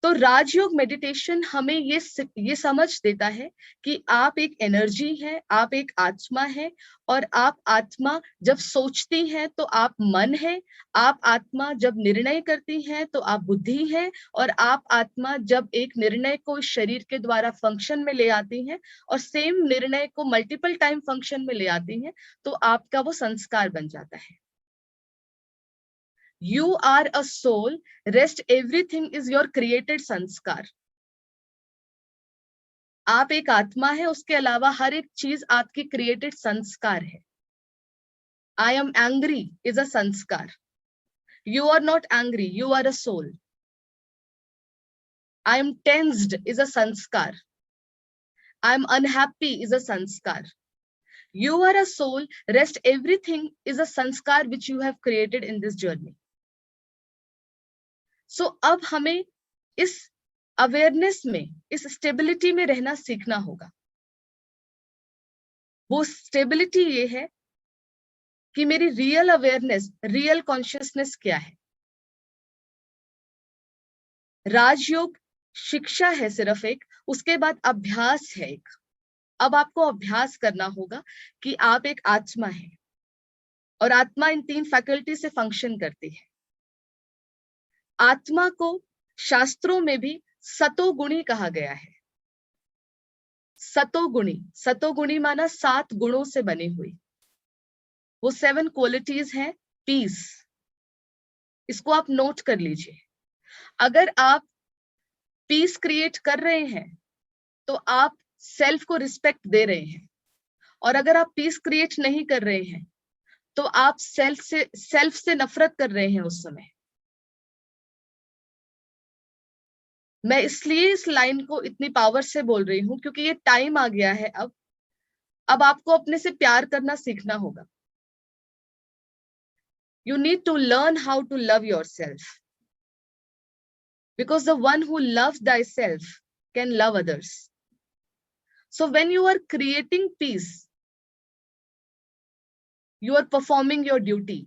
तो राजयोग मेडिटेशन हमें ये समझ देता है कि आप एक एनर्जी है, आप एक आत्मा है, और आप आत्मा जब सोचती है तो आप मन है, आप आत्मा जब निर्णय करती है तो आप बुद्धि है, और आप आत्मा जब एक निर्णय को शरीर के द्वारा फंक्शन में ले आती है और सेम निर्णय को मल्टीपल टाइम फंक्शन में ले आती है तो आपका वो संस्कार बन जाता है। You are a soul, rest everything is your created संस्कार। आप एक आत्मा है, उसके अलावा हर एक चीज आपकी क्रिएटेड संस्कार है। I am angry is a संस्कार। You are not angry, you are a soul। I am tensed is a संस्कार। I am unhappy is a संस्कार। You are a soul, rest everything is a संस्कार which you have created in this journey। So अब हमें इस awareness में, इस stability में रहना सीखना होगा। वो स्टेबिलिटी ये है कि मेरी रियल अवेयरनेस, रियल कॉन्शियसनेस क्या है। राजयोग शिक्षा है सिर्फ एक, उसके बाद अभ्यास है एक। अब आपको अभ्यास करना होगा कि आप एक आत्मा है और आत्मा इन 3 फैकल्टी से फंक्शन करती है। आत्मा को शास्त्रों में भी सतोगुणी कहा गया है। सतोगुणी, सतोगुणी माना 7 गुणों से बनी हुई। वो 7 क्वालिटीज हैं। पीस, इसको आप नोट कर लीजिए। अगर आप पीस क्रिएट कर रहे हैं तो आप सेल्फ को रिस्पेक्ट दे रहे हैं, और अगर आप पीस क्रिएट नहीं कर रहे हैं तो आप सेल्फ से नफरत कर रहे हैं उस समय। मैं इसलिए इस लाइन को इतनी पावर से बोल रही हूं क्योंकि ये टाइम आ गया है। अब आपको अपने से प्यार करना सीखना होगा। You need to learn how to love yourself, because the one who loves thyself can love others. So when you are creating peace, you are performing your duty.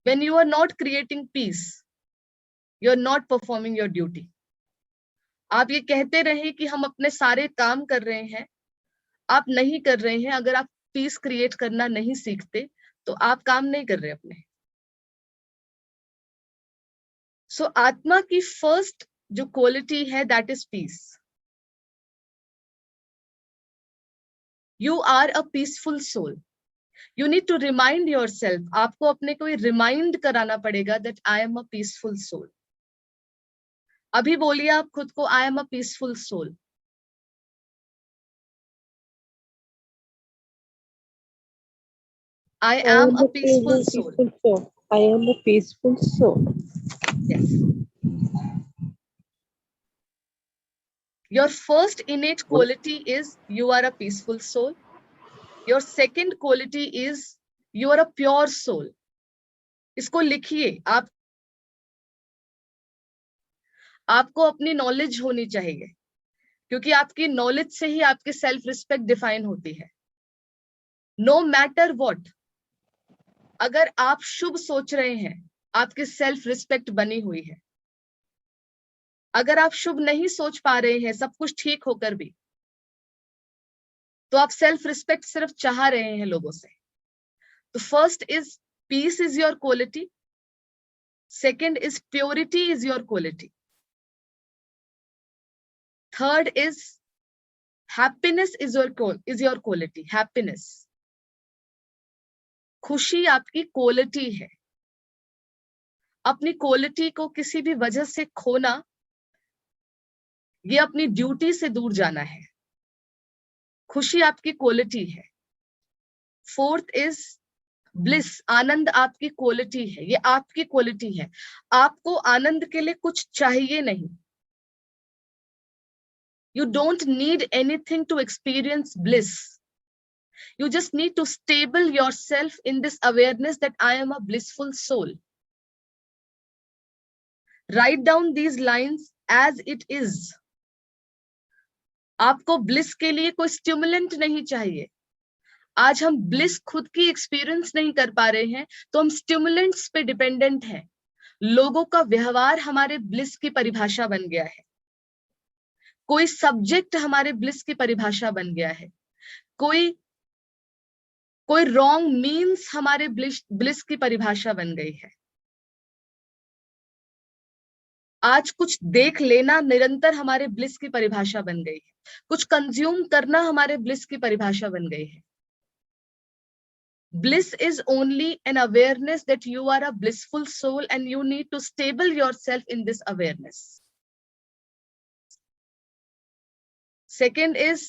When you are not creating peace, you are not performing your duty. आप ये कहते रहे कि हम अपने सारे काम कर रहे हैं, आप नहीं कर रहे हैं। अगर आप पीस क्रिएट करना नहीं सीखते तो आप काम नहीं कर रहे अपने। सो आत्मा की फर्स्ट जो क्वालिटी है that is peace. You are a peaceful soul. You need to remind your self, आपको अपने को रिमाइंड कराना पड़ेगा that I am a peaceful soul. अभी बोलिए आप खुद को, I am a peaceful soul. I am a peaceful soul. I am a peaceful soul. Yes. Your first innate quality is you are a peaceful soul. Your second quality is you are a pure soul. इसको लिखिए। आपको अपनी knowledge होनी चाहिए, क्योंकि आपकी knowledge से ही आपकी सेल्फ रिस्पेक्ट डिफाइन होती है। नो मैटर व्हाट, अगर आप शुभ सोच रहे हैं आपकी सेल्फ रिस्पेक्ट बनी हुई है। अगर आप शुभ नहीं सोच पा रहे हैं सब कुछ ठीक होकर भी, तो आप सेल्फ रिस्पेक्ट सिर्फ चाह रहे हैं लोगों से। तो first is peace is your quality, second is purity is your quality, third is happiness is your quality. Happiness, खुशी आपकी क्वालिटी है। अपनी क्वालिटी को किसी भी वजह से खोना, ये अपनी ड्यूटी से दूर जाना है। खुशी आपकी क्वालिटी है। फोर्थ इज ब्लिस, आनंद आपकी क्वालिटी है, ये आपकी क्वालिटी है। आपको आनंद के लिए कुछ चाहिए नहीं। You don't need anything to experience bliss. You just need to stable yourself in this awareness that I am a blissful soul. Write down these lines as it is. आपको ब्लिस के लिए कोई स्टिमुलेंट नहीं चाहिए। आज हम bliss खुद की एक्सपीरियंस नहीं कर पा रहे हैं तो हम स्टिमुलेंट्स पे डिपेंडेंट हैं। लोगों का व्यवहार हमारे ब्लिस की परिभाषा बन गया है, कोई सब्जेक्ट हमारे ब्लिस की परिभाषा बन गया है, कोई रॉन्ग मीन्स हमारे ब्लिस की परिभाषा बन गई है। आज कुछ देख लेना निरंतर हमारे ब्लिस की परिभाषा बन गई है, कुछ कंज्यूम करना हमारे ब्लिस की परिभाषा बन गई है। Bliss is only an awareness that you are a blissful soul and you need to stable yourself in this awareness. Second is,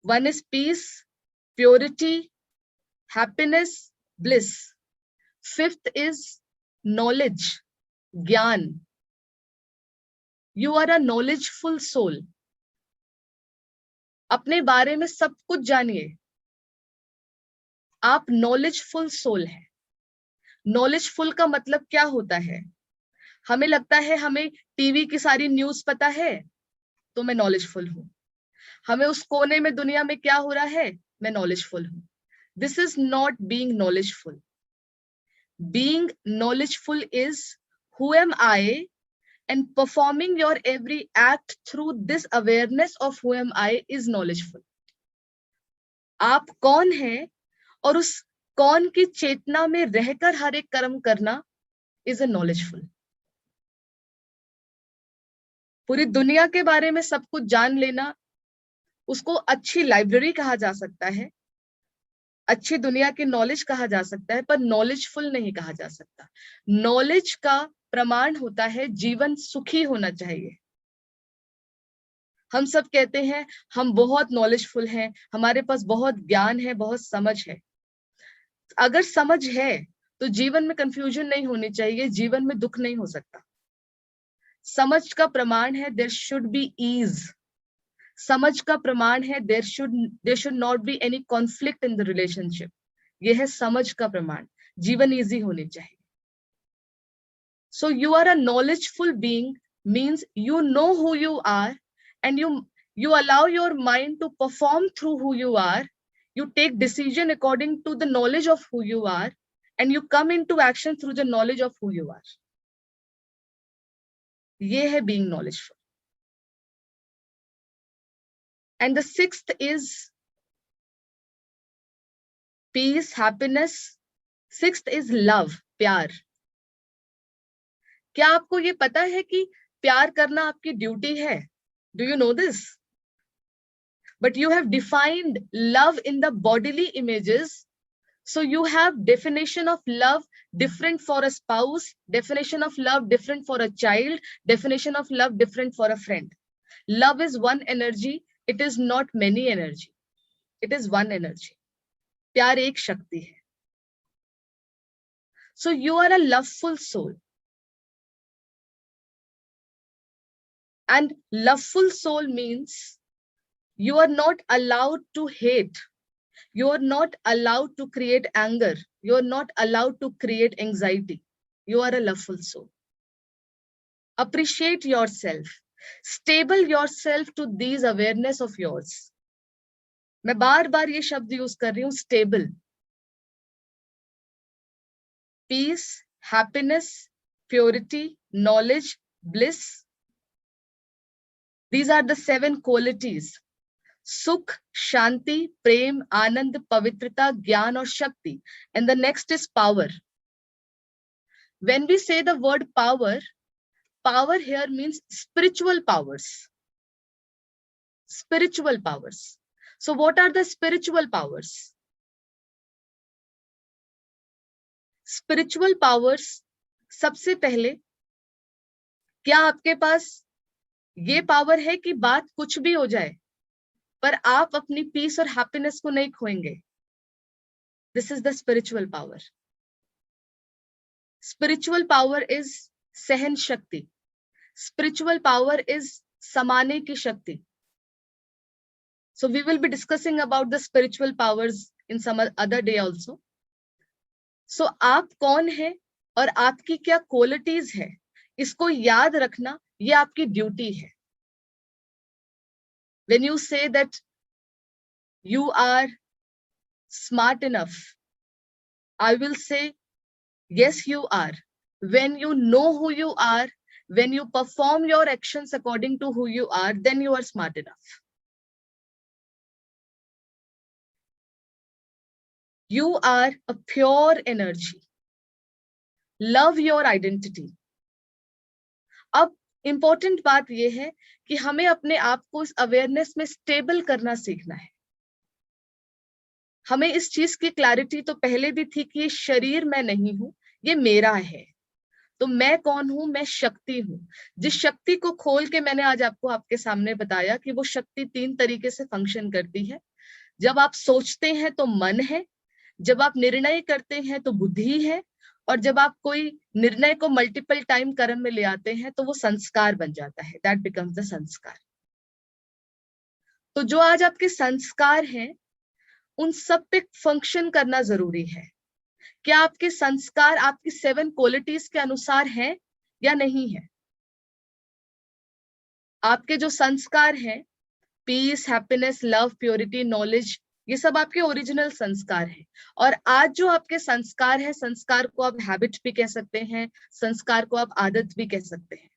one is peace, purity, happiness, bliss. Fifth is knowledge, gyan. You are a knowledgeful soul. अपने बारे में सब कुछ जानिए, आप knowledgeful soul है। Knowledgeful का मतलब क्या होता है? हमें लगता है हमें टीवी की सारी न्यूज पता है तो मैं नॉलेजफुल हूं, हमें उस कोने में दुनिया में क्या हो रहा है मैं नॉलेजफुल हूं। This is not being knowledgeful. Being knowledgeful is who am I, and performing your every act through this awareness of who am I is knowledgeful. आप कौन हैं और उस कौन की चेतना में रहकर हर एक कर्म करना is a knowledgeful. पूरी दुनिया के बारे में सब कुछ जान लेना, उसको अच्छी लाइब्रेरी कहा जा सकता है, अच्छी दुनिया की नॉलेज कहा जा सकता है, पर नॉलेजफुल नहीं कहा जा सकता। नॉलेज का प्रमाण होता है जीवन सुखी होना चाहिए। हम सब कहते हैं हम बहुत नॉलेजफुल हैं, हमारे पास बहुत ज्ञान है, बहुत समझ है। अगर समझ है तो जीवन में कंफ्यूजन नहीं होनी चाहिए, जीवन में दुख नहीं हो सकता। समझ का प्रमाण है देयर शुड बी ईज। समझ का प्रमाण है there should not be any conflict in the relationship. यह है समझ का प्रमाण। जीवन इजी होनी चाहिए। So you are a knowledgeful being means you know who you are and you allow your mind to perform through who you are. You take decision according to the knowledge of who you are and you come into action through the knowledge of who you are. ये है being knowledgeful. And the sixth is peace, happiness. Sixth is love, प्यार। क्या आपको ये पता है कि प्यार करना आपकी ड्यूटी है? Do you know this? But you have defined love in the bodily images. So you have definition of love different for a spouse, definition of love different for a child, definition of love different for a friend. Love is one energy. It is not many energy. It is one energy. प्यार एक शक्ति है. So you are a loveful soul. And loveful soul means you are not allowed to hate. You are not allowed to create anger. You are not allowed to create anxiety. You are a loveful soul. Appreciate yourself. Stable yourself to these awareness of yours. मैं बार बार ये शब्द use कर रही हूँ, stable. Peace, happiness, purity, knowledge, bliss. These are the 7 qualities. Sukh, Shanti, Prem, Anand, Pavitrata, Gyan और Shakti. And the next is power. When we say the word power, power here means spiritual powers. Spiritual powers. So what are the spiritual powers? Spiritual powers, सबसे पहले, क्या आपके पास ये power है कि बात कुछ भी हो जाए पर आप अपनी पीस और हैप्पीनेस को नहीं खोएंगे? This is the spiritual power. Spiritual power is सहन शक्ति. स्पिरिचुअल पावर इज समाने की शक्ति. So we will be discussing about the spiritual powers in some other day also. So आप कौन है और आपकी क्या क्वालिटीज है, इसको याद रखना ये आपकी ड्यूटी है. When you say that you are smart enough, I will say yes you are. when you know who you are, when you perform your actions according to who you are, then you are smart enough. You are a pure energy. Love your identity. अब important बात यह है कि हमें अपने आप को इस अवेयरनेस में स्टेबल करना सीखना है. हमें इस चीज की क्लैरिटी तो पहले भी थी कि ये शरीर मैं नहीं हूं, ये मेरा है. तो मैं कौन हूं? मैं शक्ति हूं. जिस शक्ति को खोल के मैंने आज आपको आपके सामने बताया कि वो शक्ति 3 तरीके से फंक्शन करती है. जब आप सोचते हैं तो मन है, जब आप निर्णय करते हैं तो बुद्धि है, और जब आप कोई निर्णय को मल्टीपल टाइम कर्म में ले आते हैं तो वो संस्कार बन जाता है. दैट बिकम्स द संस्कार. तो जो आज आपके संस्कार हैं उन सब पे फंक्शन करना जरूरी है. क्या आपके संस्कार आपकी 7 क्वालिटीज के अनुसार हैं या नहीं है? आपके जो संस्कार हैं, peace, happiness, love, purity, knowledge, ये सब आपके ओरिजिनल संस्कार हैं. और आज जो आपके संस्कार है, संस्कार को आप हैबिट भी कह सकते हैं, संस्कार को आप आदत भी कह सकते हैं.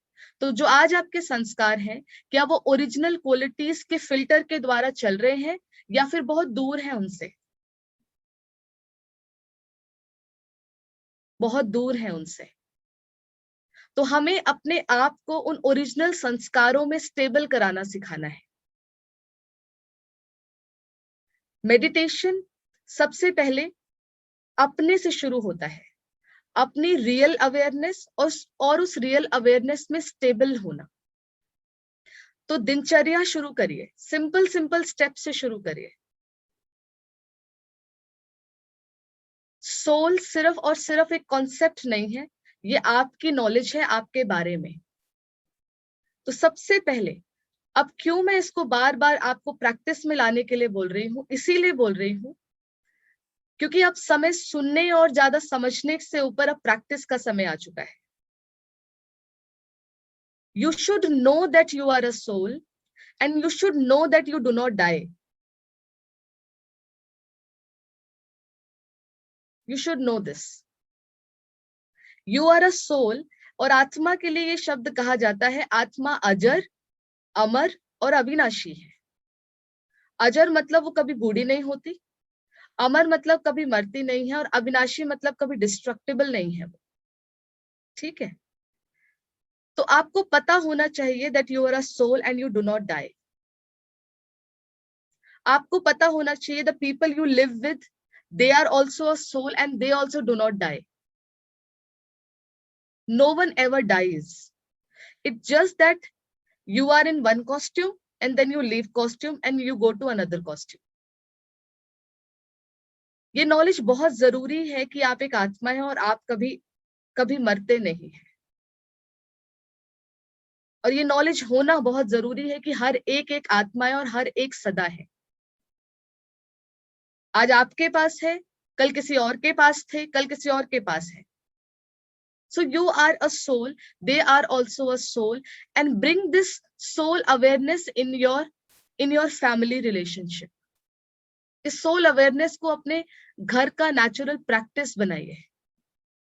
तो जो आज आपके संस्कार हैं, क्या वो ओरिजिनल क्वालिटीज के फिल्टर के द्वारा चल रहे हैं या फिर बहुत दूर है उनसे? बहुत दूर है उनसे. तो हमें अपने आप को उन ओरिजिनल संस्कारों में स्टेबल कराना सिखाना है. मेडिटेशन सबसे पहले अपने से शुरू होता है. अपनी रियल अवेयरनेस और उस रियल अवेयरनेस में स्टेबल होना. तो दिनचर्या शुरू करिए, सिंपल सिंपल स्टेप से शुरू करिए. सोल सिर्फ और सिर्फ एक कॉन्सेप्ट नहीं है, ये आपकी नॉलेज है आपके बारे में. तो सबसे पहले, अब क्यों मैं इसको बार बार आपको प्रैक्टिस में लाने के लिए बोल रही हूँ? इसीलिए बोल रही हूँ क्योंकि अब समय सुनने और ज्यादा समझने से ऊपर अब प्रैक्टिस का समय आ चुका है. You should know that you are a soul and you should know that you do not die. You should know this. You are a soul. और आत्मा के लिए ये शब्द कहा जाता है, आत्मा अजर, अमर और अविनाशी है. अजर मतलब वो कभी बूढ़ी नहीं होती, अमर मतलब कभी मरती नहीं है, और अविनाशी मतलब कभी डिस्ट्रक्टिबल नहीं है वो. ठीक है? तो आपको पता होना चाहिए that you are a soul and you do not die. आपको पता होना चाहिए the people you live with, they are also a soul and they also do not die. No one ever dies. It's just that you are in one costume and then you leave costume and you go to another costume. ये knowledge बहुत जरूरी है कि आप एक आत्मा है और आप कभी कभी मरते नहीं है. और ये नॉलेज होना बहुत जरूरी है कि हर एक आत्मा है और हर एक सदा है. आज आपके पास है, कल किसी और के पास थे, कल किसी और के पास है. So you are a soul, they are also a soul, and bring this soul awareness in your family relationship. इस soul awareness को अपने घर का natural practice बनाइए.